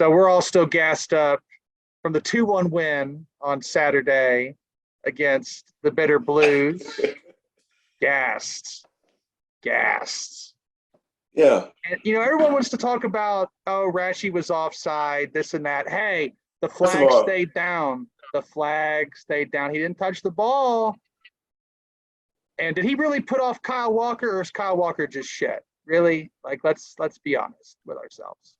So we're all still gassed up from the 2-1 win on Saturday against the Bitter Blues. Gassed. Yeah. And, everyone wants to talk about, Rashi was offside, this and that. Hey, the flag stayed down. The flag stayed down. He didn't touch the ball. And did he really put off Kyle Walker, or is Kyle Walker just shit? Really? Like, let's be honest with ourselves.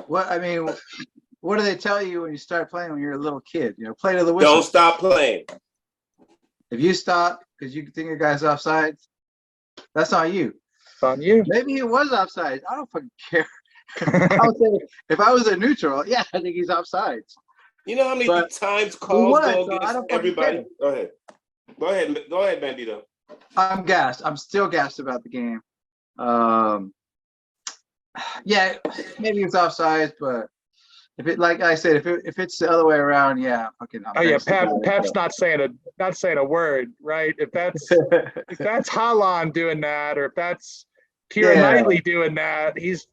What do they tell you when you start playing when you're a little kid? Play to the whistle. Don't stop playing. If you stop because you think your guy's offside, that's on you. It's on you. Maybe he was offside. I don't fucking care. If I was a neutral, yeah, I think he's offside. You know how many times calls go against everybody? Go ahead, Bandito. I'm gassed. I'm still gassed about the game. Yeah, maybe it's offside, but if it, like I said, if it's the other way around, yeah, fucking. Pep's not saying a word, right? If that's Haaland doing that, or if that's Keira Knightley doing that, he's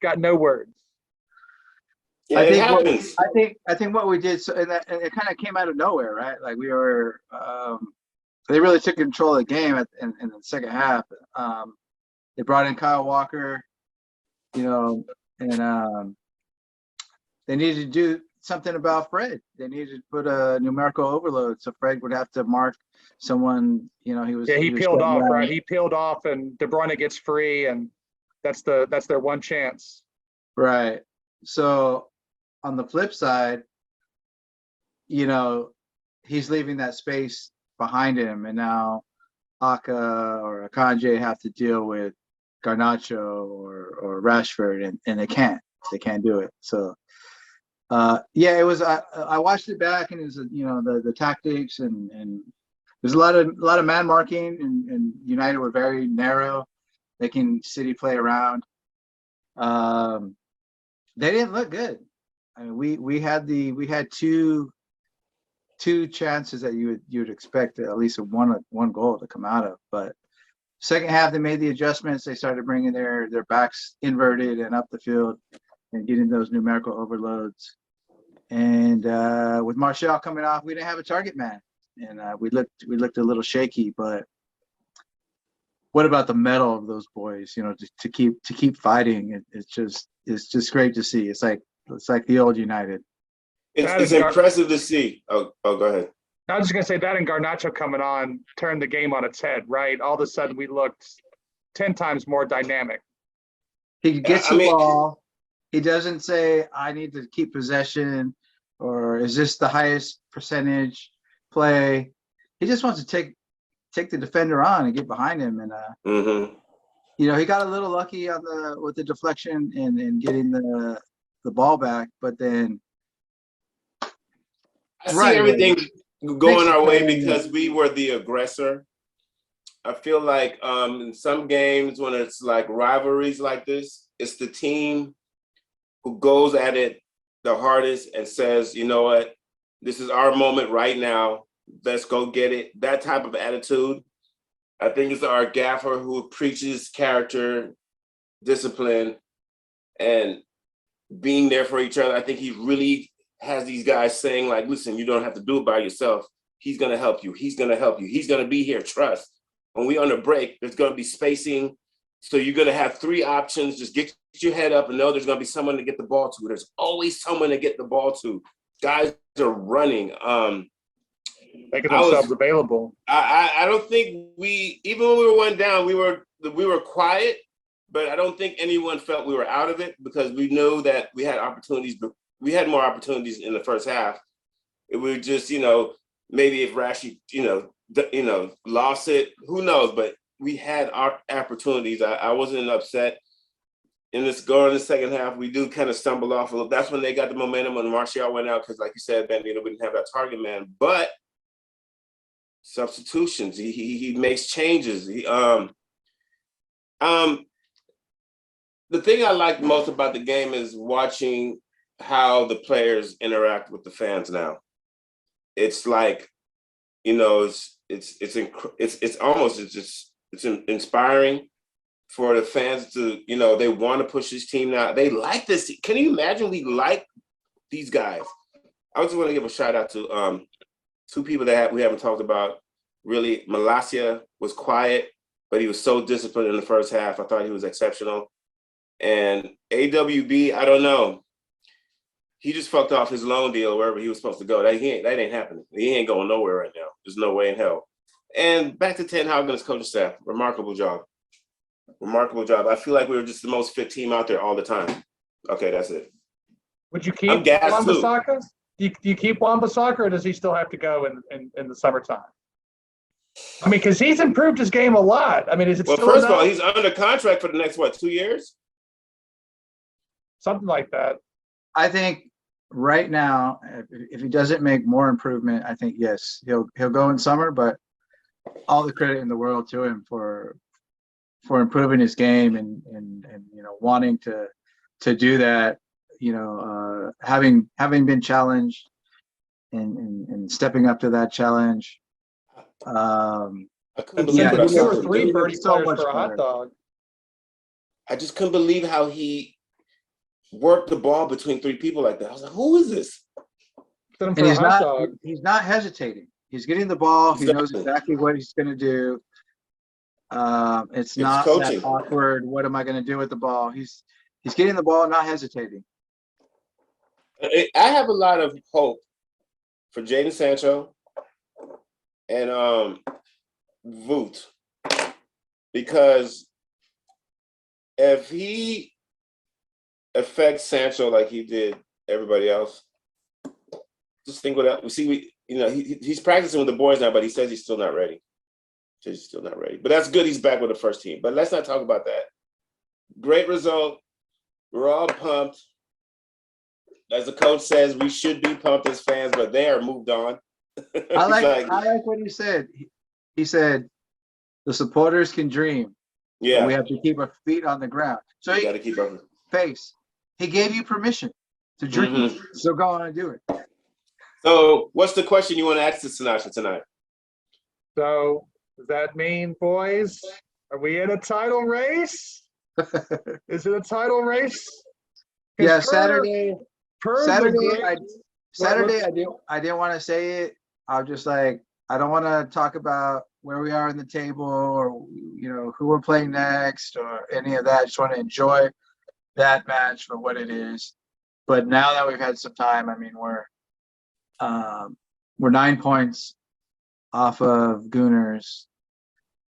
got no words. Yeah, I think what we did, and it kind of came out of nowhere, right? Like we were, they really took control of the game in the second half. They brought in Kyle Walker, and they needed to do something about Fred. They needed to put a numerical overload, so Fred would have to mark someone. He was. Yeah, he peeled off, right? He peeled off, and De Bruyne gets free, and that's their one chance. Right. So on the flip side, he's leaving that space behind him, and now Aka or Akanji have to deal with Garnacho or Rashford, and they can't do it. So it was. I watched it back, and it was the tactics and there's a lot of man marking, and United were very narrow, making City play around. They didn't look good. I mean, we had two chances that you would expect at least one goal to come out of, but second half they made the adjustments. They started bringing their backs inverted and up the field and getting those numerical overloads. And with Martial coming off, we didn't have a target man, and we looked a little shaky. But what about the mettle of those boys? To keep fighting. It's just great to see. It's like the old United. It's impressive to see. Oh, go ahead. I was just going to say that, and Garnacho coming on turned the game on its head, right? All of a sudden, we looked 10 times more dynamic. He gets the ball. He doesn't say, I need to keep possession, or is this the highest percentage play? He just wants to take the defender on and get behind him. And, he got a little lucky with the deflection and getting the ball back, but then I see everything going our way because we were the aggressor. I feel like in some games when it's like rivalries like this, it's the team who goes at it the hardest and says, you know what, this is our moment right now. Let's go get it. That type of attitude. I think it's our gaffer who preaches character, discipline, and being there for each other. I think he really has these guys saying, like, listen, you don't have to do it by yourself. He's going to help you. He's going to help you. He's going to be here. Trust. When we on a break, there's going to be spacing. So you're going to have 3 options. Just get your head up and know there's going to be someone to get the ball to. There's always someone to get the ball to. Guys are running. Making themselves available. I don't think even when we were 1 down, we were quiet, but I don't think anyone felt we were out of it because we knew that we had opportunities, but we had more opportunities in the first half. It was just, maybe if Rashi, lost it, who knows? But we had our opportunities. I wasn't upset. In this going in the second half, we do kind of stumble off a little. That's when they got the momentum when Martial went out because, like you said, Ben, we didn't have that target man. But substitutions, he makes changes. The thing I like most about the game is watching how the players interact with the fans now. It's like, it's inspiring for the fans to, they want to push this team now. They like this. Can you imagine we like these guys. I just want to give a shout out to two people that we haven't talked about. Really, Malacia was quiet, but he was so disciplined in the first half. I thought he was exceptional. And AWB, I don't know. He just fucked off his loan deal wherever he was supposed to go. That ain't happening. He ain't going nowhere right now. There's no way in hell. And back to Ten Hag and his coaching staff. Remarkable job. Remarkable job. I feel like we were just the most fit team out there all the time. Okay, that's it. Would you keep Wan-Bissaka? Do you keep Wan-Bissaka, or does he still have to go in the summertime? I mean, because he's improved his game a lot. I mean, is it still first of all, he's under contract for the next, 2 years? Something like that. I think right now, if he doesn't make more improvement, I think, yes, he'll go in summer, but all the credit in the world to him for improving his game and wanting to do that, having been challenged and stepping up to that challenge. I couldn't believe 2 or 3 birdie players for a hot dog. I just couldn't believe how he worked the ball between 3 people like that. I was like, who is this? And he's not hesitating. He's getting the ball. He knows exactly what he's going to do. It's not that awkward. What am I going to do with the ball? He's getting the ball, not hesitating. I have a lot of hope for Jadon Sancho and Voot, because if he affects Sancho like he did everybody else, just think what else. He's practicing with the boys now, but he says he's still not ready. He's still not ready. But that's good. He's back with the first team. But let's not talk about that. Great result. We're all pumped. As the coach says, we should be pumped as fans, but they are moved on. I like what he said. He said the supporters can dream. Yeah. We have to keep our feet on the ground. So you got to keep our face. He gave you permission to dream. Mm-hmm. So go on and do it. So what's the question you want to ask to Sinatra tonight? So does that mean, boys, are we in a title race? Is it a title race? Yeah, Saturday. I didn't want to say it. I was just like, I don't want to talk about where we are in the table or who we're playing next or any of that. I just want to enjoy that match for what it is. But now that we've had some time, I mean, we're 9 points off of Gooners.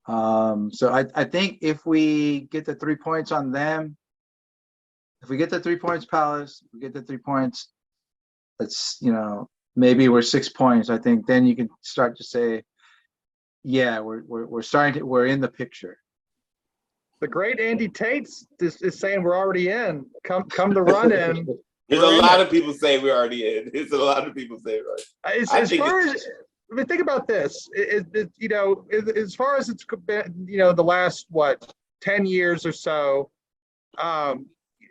So I think if we get the 3 points on them, if we get the 3 points, Palace, we get the 3 points, that's, maybe we're 6 points. I think then you can start to say, yeah, we're in the picture. The great Andy Tate is saying we're already in. Come to run in. There's a lot of people say we're already in. There's a lot of people say right. Think about this. As far as it's been, the last 10 years or so,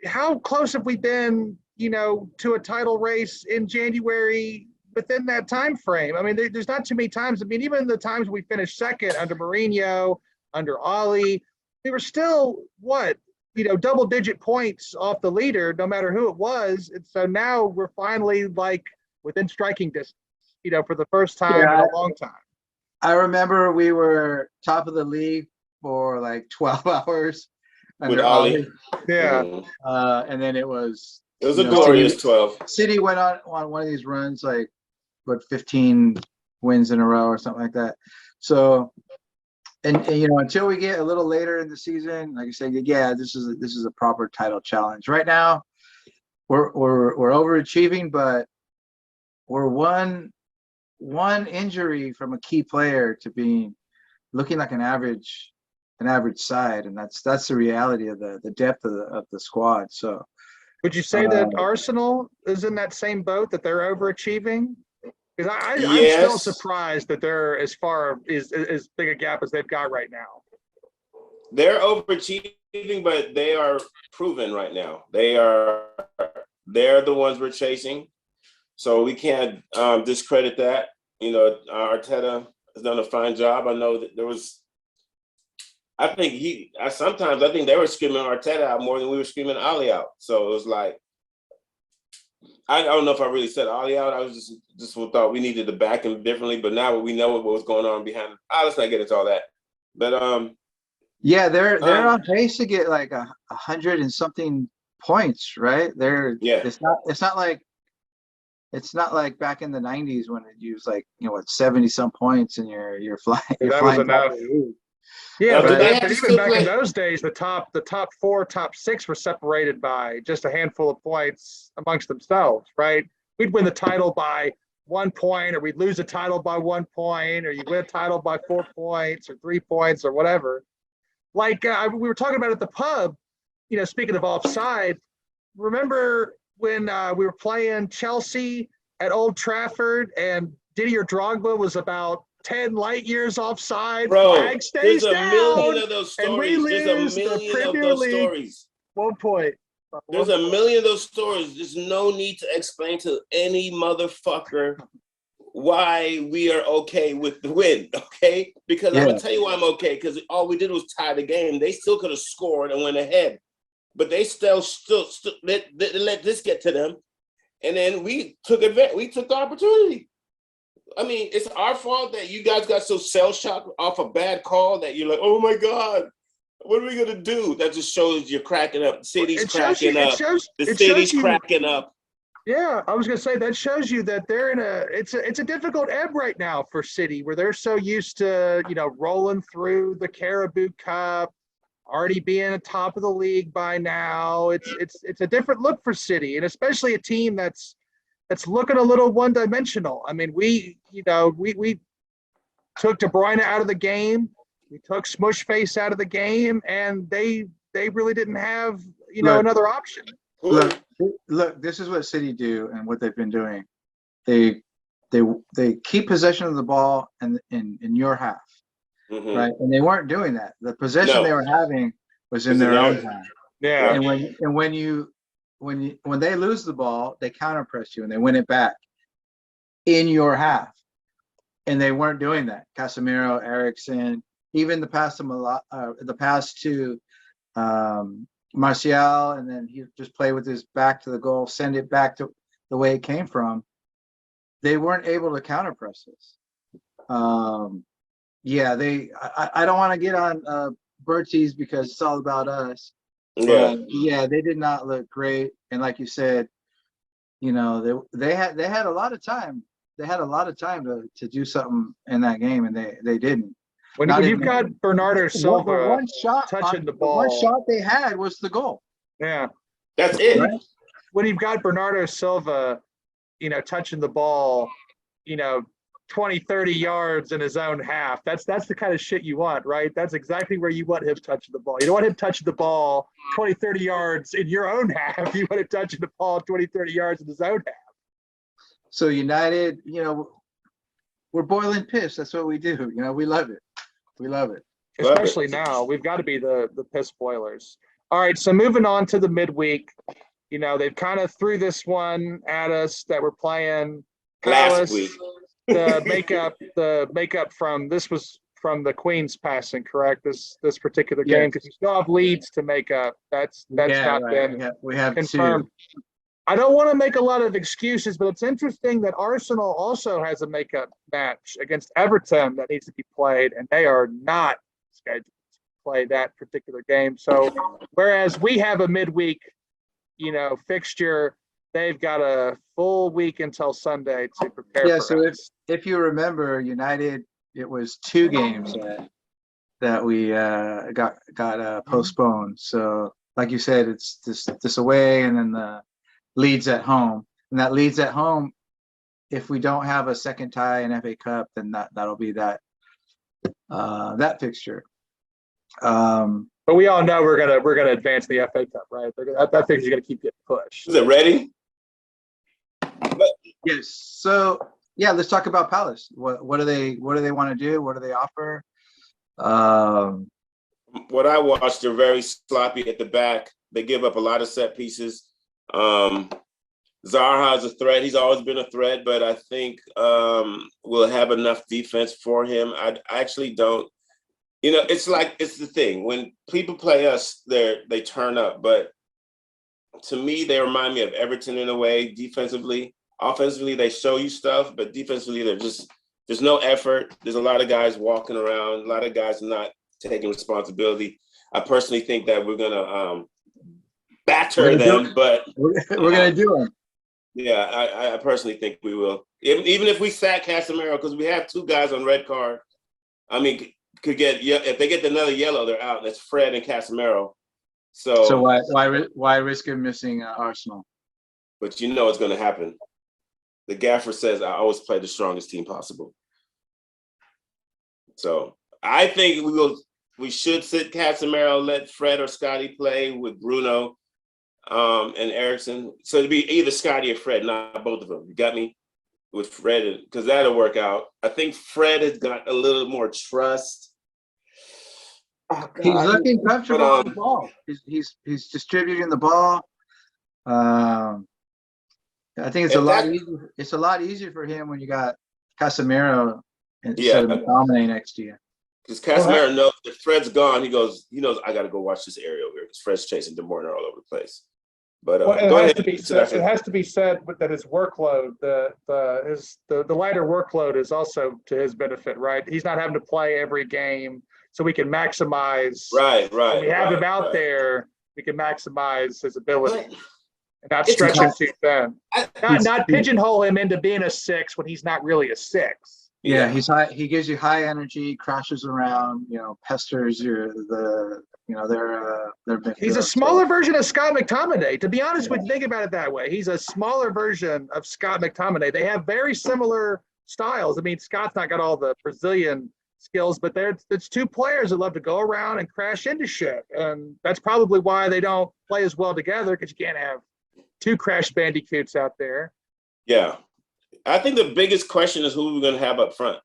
how close have we been, to a title race in January within that time frame? I mean, there's not too many times. I mean, even the times we finished second under Mourinho, under Ollie, we were still double-digit points off the leader, no matter who it was. And so now we're finally within striking distance, for the first time in a long time. I remember we were top of the league for 12 hours under Ollie. Yeah. And then it was a glorious 12. City went on one of these runs, 15 wins in a row or something like that. So, and until we get a little later in the season, like I said, yeah, this is a proper title challenge. Right now, we're overachieving, but we're one injury from a key player to looking like an average side, and that's the reality of the depth of the squad. So, would you say that Arsenal is in that same boat, that they're overachieving? Because I'm still surprised that they're as big a gap as they've got right now. They're overachieving, but they are proven right now. They're the ones we're chasing, so we can't discredit that. Arteta has done a fine job. I know that there was. I think they were screaming Arteta out more than we were screaming Ali out. So it was I don't know if I really said Ollie out. I was just thought we needed to back him differently. But now we know what was going on behind. Let's not get into all that. But yeah, they're on pace to get like 100 and something points, right? Yeah. It's not like back in the 90s when it was like, 70 some points and you're flying. That was enough. Yeah, but even back in those days, the top 4, top 6 were separated by just a handful of points amongst themselves, right? We'd win the title by 1 point, or we'd lose a title by 1 point, or you win a title by 4 points or 3 points or whatever. Like we were talking about at the pub, speaking of offside, remember when we were playing Chelsea at Old Trafford and Didier Drogba was about 10 light years offside? Bro, flag stays there's a down, million of those stories. and we lose there's a the million of Premier those League. stories. 1 point. There's a million of those stories. There's no need to explain to any motherfucker why we are okay with the win, okay? Because I'm gonna tell you why I'm okay. Because all we did was tie the game. They still could have scored and went ahead, but they still let this get to them, and then we took advantage. We took the opportunity. I mean, it's our fault that you guys got so shell shocked off a bad call that you're like, oh my God, what are we gonna do? That just shows you're cracking up. The city's cracking up. The city's cracking up. Yeah, I was gonna say that shows you that they're in it's a difficult ebb right now for City, where they're so used to rolling through the Caribou Cup, already being at top of the league by now. It's a different look for City, and especially a team that's looking a little one-dimensional. I mean, we took De Bruyne out of the game, we took Smushface out of the game, and they really didn't have another option. Look, this is what City do and what they've been doing. They keep possession of the ball in your half, right? And they weren't doing that. The possession they were having was in their own half. Yeah. And when they lose the ball, they counter press you and they win it back in your half. And they weren't doing that. Casemiro, Eriksen, even the pass to Martial, and then he just play with his back to the goal, send it back to the way it came from. They weren't able to counter press us. I don't want to get on Bertie's because it's all about us. But they did not look great. And like you said, they had a lot of time. They had a lot of time to do something in that game, and they didn't. When you've got Bernardo Silva one shot touching the ball, one shot they had was the goal. Yeah, that's it. Right? When you've got Bernardo Silva, touching the ball, 20, 30 yards in his own half, that's the kind of shit you want, right? That's exactly where you want him touching the ball. You don't want him touching the ball 20, 30 yards in your own half. You want him touching the ball 20, 30 yards in his own half. So United, we're boiling piss. That's what we do. We love it. We love it. Especially now, we've got to be the piss boilers. All right, so moving on to the midweek, they've kind of threw this one at us that we're playing Palace. Last week. The makeup from this was from the Queen's passing, correct? This particular game, because you still have Leeds to make up. That's not been we have confirmed. two. I don't want to make a lot of excuses, but it's interesting that Arsenal also has a makeup match against Everton that needs to be played, and they are not scheduled to play that particular game. So whereas we have a midweek, fixture, they've got a full week until Sunday to prepare. Yeah, so if you remember, United, it was 2 games that we got postponed. So like you said, it's this away and then the Leeds at home, and that Leeds at home, if we don't have a second tie in FA Cup, then that'll be that fixture. But we all know we're gonna advance the FA Cup, right? That fixture's gonna keep getting pushed. Is it ready? Yes. So let's talk about Palace. What do they want to do? What do they offer? What I watched, they're very sloppy at the back. They give up a lot of set pieces. Zaha is a threat. He's always been a threat, but I think we'll have enough defense for him. I actually don't. It's the thing when people play us, they turn up, but to me, they remind me of Everton in a way, defensively. Offensively, they show you stuff, but defensively, there's no effort. There's a lot of guys walking around, a lot of guys not taking responsibility. I personally think that we're gonna batter them, but we're gonna do them. Yeah, I personally think we will. Even if we sack Casemiro, because we have 2 guys on red card. I mean, if they get another yellow, they're out. That's Fred and Casemiro. So why risk him missing Arsenal? But you know it's going to happen. The gaffer says I always play the strongest team possible. So I think we should sit Casemiro, let Fred or Scotty play with Bruno and Eriksson. So it'd be either Scotty or Fred, not both of them. You got me? With Fred, because that'll work out. I think Fred has got a little more trust. Oh, he's looking comfortable on the ball. He's distributing the ball. I think it's a lot easier. It's a lot easier for him when you got Casemiro instead of McTominay next to you. Because Casemiro knows if Fred's gone, he knows I got to go watch this aerial here because Fred's chasing De Bruyne all over the place. But go ahead. It has to be said that his workload, the lighter workload, is also to his benefit, right? He's not having to play every game, so we can maximize. Right. When we have him out there, we can maximize his ability. And not stretch him too thin. Not pigeonhole him into being a 6 when he's not really a 6. Yeah, he's high. He gives you high energy, crashes around, pesters their He's a smaller version of Scott McTominay. To be honest with you, think about it that way. He's a smaller version of Scott McTominay. They have very similar styles. I mean, Scott's not got all the Brazilian skills, but it's 2 players that love to go around and crash into shit. And that's probably why they don't play as well together, because you can't have 2 Crash Bandicoots out there. Yeah. I think the biggest question is who we're going to have up front.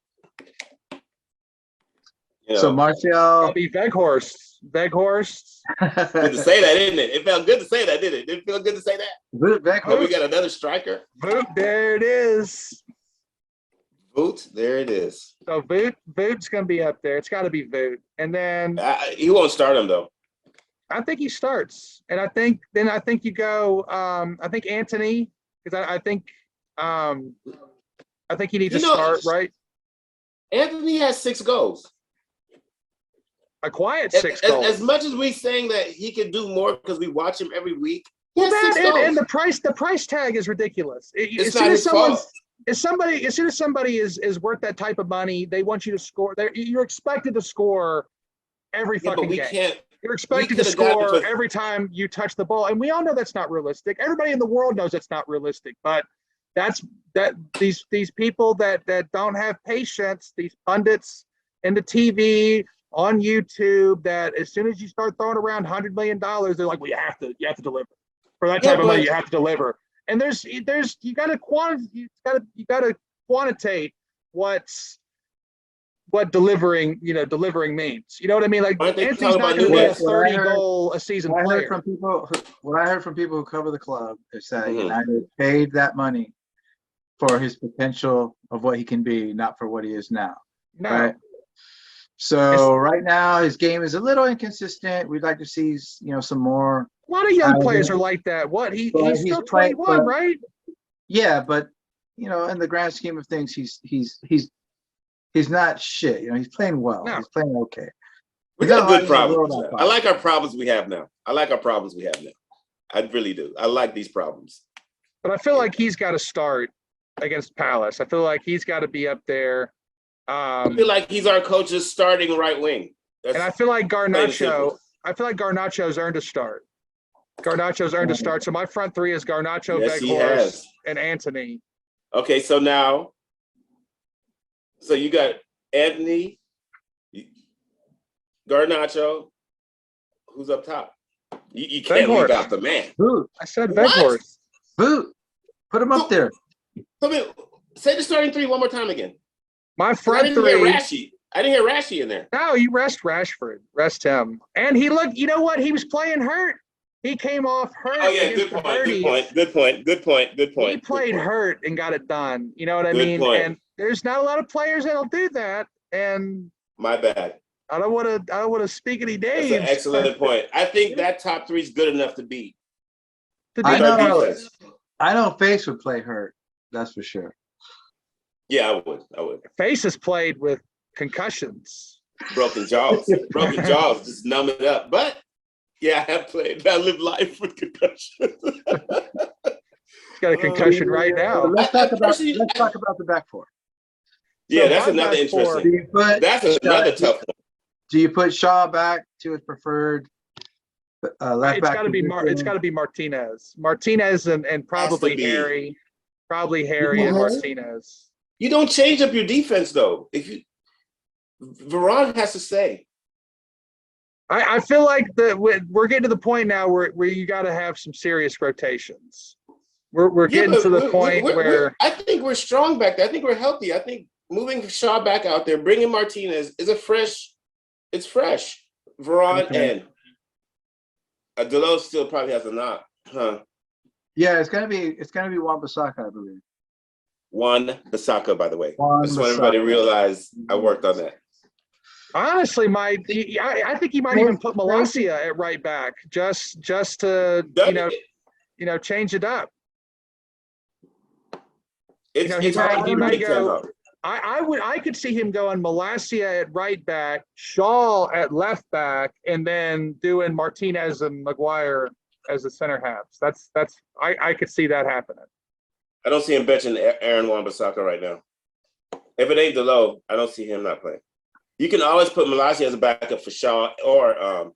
So Martial. Be Veghorst. Good to say that, isn't it? It felt good to say that, didn't it? Did it feel good to say that? Oh, we got another striker. Voot, there it is. Voot, there it is. So Voot's going to be up there. It's got to be Voot. And then he won't start him though. I think he starts, and I think you go. I think Anthony, because I think he needs to start, right? Anthony has 6 goals. A quiet 6 goals. As much as we saying that he could do more because we watch him every week. Well, and the price tag is ridiculous. It's not his fault. As soon as somebody is worth that type of money, they want you to score. You're expected to score every fucking game. You're expected to score every time you touch the ball, and we all know that's not realistic. Everybody in the world knows that's not realistic, but these people that don't have patience, these pundits in the TV, on YouTube, that as soon as you start throwing around $100 million, they're like, well, you have to deliver for that type of money. You have to deliver, and you got to quantitate what delivering means. You know what I mean? Like, Anthony's not going to be a 30-goal a season player. What I heard from people who cover the club is that United paid that money for his potential of what he can be, not for what he is now. No. Right? So right now his game is a little inconsistent. We'd like to see some more. A lot of young players are like that. He's still 21, right? Yeah, but in the grand scheme of things, he's not shit. He's playing well. No. He's playing okay. We got good problems. I like our problems we have now. I really do. I like these problems. But I feel like he's got to start against Palace. I feel like he's got to be up there. I feel like he's our coach's starting right wing. And I feel like Garnacho's earned a start. Garnacho's earned a start. So my front 3 is Garnacho, Veghorst, and Anthony. Okay, so you got Anthony, Garnacho. Who's up top? You can't leave out the man. Boot. I said Veghorst. Boot. Put him up there. Say the starting 3 one more time again. My front 3. I didn't hear Rashi in there. No, you rest Rashford. Rest him. And he looked. You know what? He was playing hurt. He came off hurt. Oh yeah, good point. He played hurt and got it done. You know what I mean? And there's not a lot of players that'll do that. And my bad. I don't want to speak any names. That's an excellent point. I think that top 3 is good enough to beat. I know. defense. I know Face would play hurt. That's for sure. Yeah, I would. Face has played with concussions. Broken jaws, just numb it up. But yeah, I have played. I live life with concussion. He's got a concussion right now. Let's talk about the back four. Yeah, So that's my another back four- interesting. That's another tough one. Do you put Shaw back to his preferred left It's back? got to be it's got to be Martinez. Martinez and probably be. Harry. Probably Harry and Martinez. You don't change up your defense though. If you Veron has to stay. I feel like we're getting to the point now where you got to have some serious rotations. We're getting to the point where I think we're strong back there. I think we're healthy. I think moving Shaw back out there, bringing Martinez is it's fresh. Veron and Delos still probably has a knock, huh? Yeah, it's gonna be Wan-Bissaka, I believe. Wan-Bissaka, by the way. I just want everybody to realize I worked on that. honestly I think he might even put Malacia at right back just to change it up. He might go. I could see him going Malacia at right back, Shaw at left back, and then doing Martinez and Maguire as the center halves. I could see that happening. I don't see him benching Aaron Wan-Bissaka right now. If it ain't Delo, I don't see him not playing. You can always put Malacia as a backup for Shaw or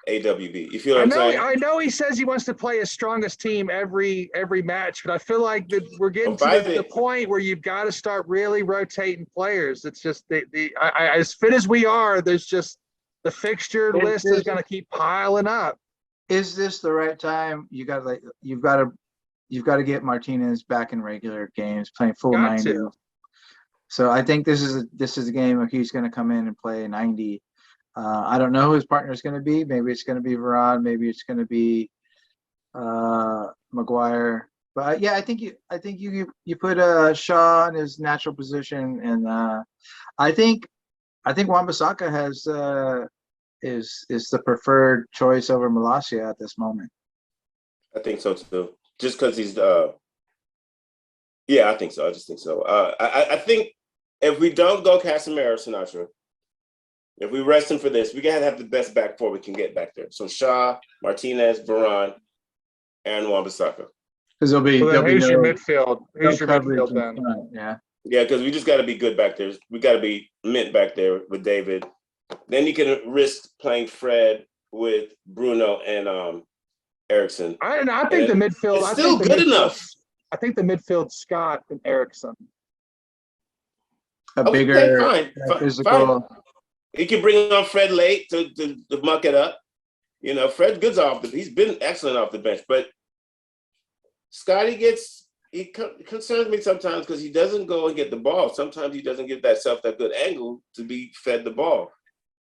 AWB. You feel what I'm saying? I know he says he wants to play his strongest team every match, but I feel like that we're getting to the point where you've got to start really rotating players. It's just as fit as we are, there's just the fixture list is going to keep piling up. Is this the right time? You've got to get Martinez back in regular games, playing full 90. So I think this is a game where he's going to come in and play 90. I don't know who his partner is going to be. Maybe it's going to be Varane. Maybe it's going to be Maguire. But yeah, I think you put Shaw in his natural position, and I think Wan-Bissaka is the preferred choice over Malacia at this moment. I think so too. Just because he's yeah, I think so. I just think so. I think if we don't go Casemiro Sinatra, if we rest him for this, we gotta have the best back four we can get back there. So Shaw, Martinez, Varane, and Wan-Bissaka. Because who's your midfield? Who's your midfield then? Yeah. Yeah, because we just got to be good back there. We got to be mint back there with David. Then you can risk playing Fred with Bruno and Eriksson. I think the midfield. It's still good enough. I think the midfield Scott and Eriksson. Bigger, physical. Fine. You can bring on Fred late to muck it up. Fred Good's he's been excellent off the bench, but Scotty concerns me sometimes because he doesn't go and get the ball. Sometimes he doesn't give that good angle to be fed the ball.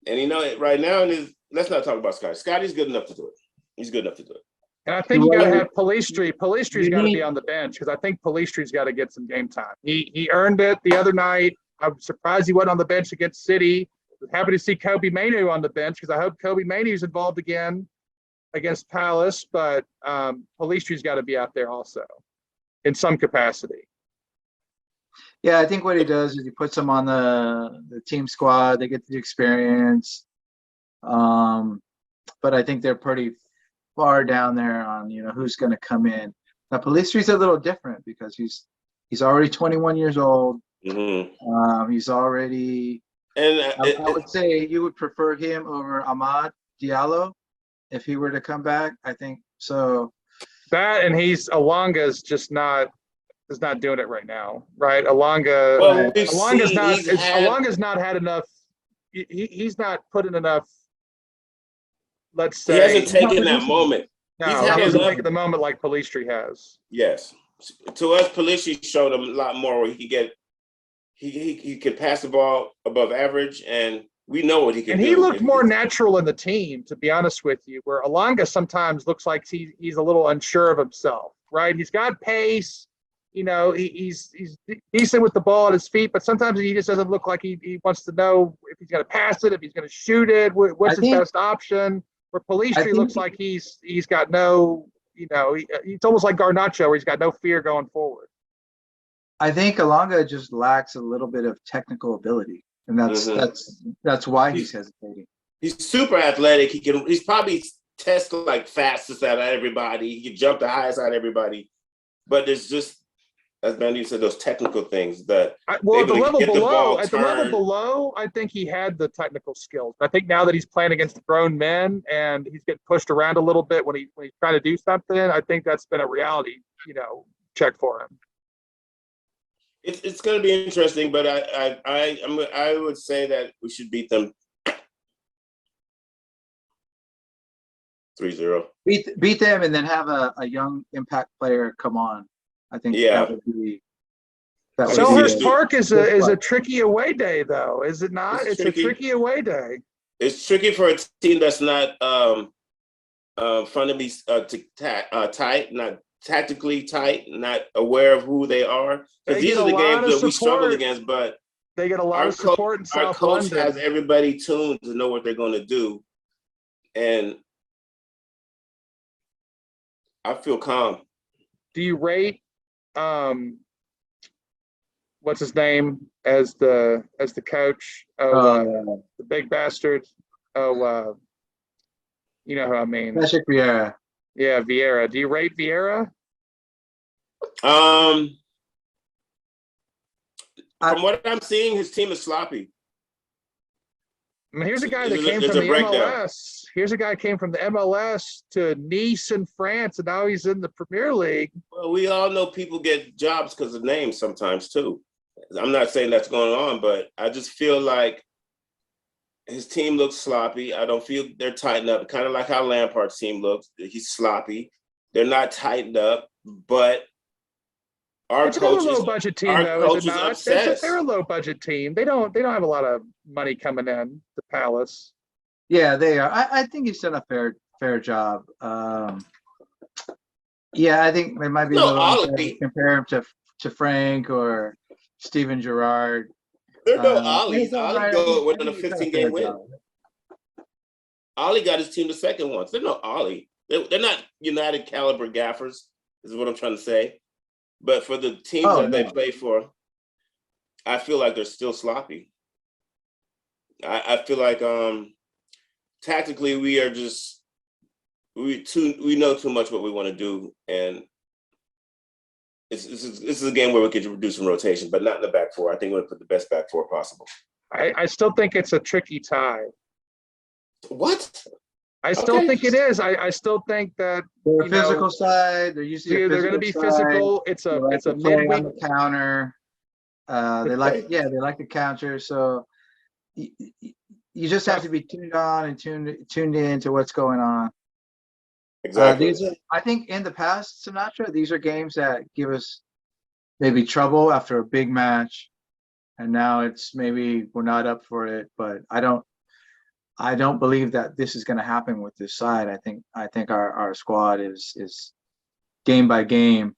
And right now, let's not talk about Scotty. Scotty's good enough to do it. He's good enough to do it. And I think you got to have Palistri. Palistri's got to be on the bench because I think Palistri's got to get some game time. He earned it the other night. I'm surprised he wasn't on the bench against City. Happy to see Kobe Mainoo on the bench because I hope Kobe Mainoo's involved again against Palace, but Palistri's got to be out there also in some capacity. Yeah, I think what he does is he puts them on the team squad. They get the experience, but I think they're pretty far down there on who's going to come in. Now Palistri's a little different because he's already 21 years old. Mm-hmm. He's already. And I would say you would prefer him over Amad Diallo if he were to come back. I think so. That and Alonga's just not doing it right now, right? Alonga's not had enough. He's not put in enough. Let's say he hasn't taken that moment. No, he hasn't taken the moment like Palistri has. Yes, to us, Palistri showed him a lot more where he could get. He could pass the ball above average, and we know what he can do. And he looked more natural in the team, to be honest with you, where Alonga sometimes looks like he's a little unsure of himself, right? He's got pace, he's decent with the ball at his feet, but sometimes he just doesn't look like he wants to know if he's going to pass it, if he's going to shoot it, what's his best option. Where Palistri looks like he's got no it's almost like Garnacho, where he's got no fear going forward. I think Alonga just lacks a little bit of technical ability, and that's why he's hesitating. He's super athletic. He's probably test like fastest out of everybody. He can jump the highest out of everybody, but there's just, as Bandy said, those technical things that at the level below, I think he had the technical skills. I think now that he's playing against grown men and he's getting pushed around a little bit when he's trying to do something, I think that's been a reality, check for him. It's going to be interesting, but I would say that we should beat them 3-0. Beat them and then have a young impact player come on. I think that would be. Selhurst Park is a tricky away day, though, is it not? It's a tricky away day. It's tricky for a team that's not fundamentally tight, not tactically tight, not aware of who they are. Because these are the games that we struggle against, but they get a lot of support in South London. Our coach has everybody tuned to know what they're going to do, and I feel calm. Do you rate what's his name as the coach? The big bastard. You know who I mean. Patrick Vieira. Yeah, Vieira. Do you rate Vieira? From what I'm seeing, his team is sloppy. I mean, here's a guy that came from the MLS. Here's a guy who came from the MLS to Nice in France, and now he's in the Premier League. Well, we all know people get jobs because of names sometimes too. I'm not saying that's going on, but I just feel like his team looks sloppy. I don't feel they're tightened up, kind of like how Lampard's team looks. He's sloppy. They're not tightened up, but our coach is a low-budget team, though, is it not? They're a low-budget team. They don't have a lot of money coming in to Palace. Yeah, they are. I think he's done a fair job. Yeah, I think it might be a little unfair to compare him to Frank or Steven Gerrard. There's no Ollie. Ollie went on a 15-game win. Ollie got his team the second once. There's no Ollie. They're not United caliber gaffers, is what I'm trying to say. But for the teams that they play for, I feel like they're still sloppy. I feel like tactically we are just we know too much what we want to do, and this is a game where we could do some rotation, but not in the back four. I think we're going to put the best back four possible. I still think it's a tricky tie. What? I still think it is. I still think that they're a physical side. They're usually they're going to be physical. It's a midweek on the counter. They like the counter. So you just have to be tuned on and tuned in to what's going on. Exactly. I think in the past, Sinatra, these are games that give us maybe trouble after a big match, and now it's maybe we're not up for it. But I don't believe that this is going to happen with this side. I think our squad is game by game.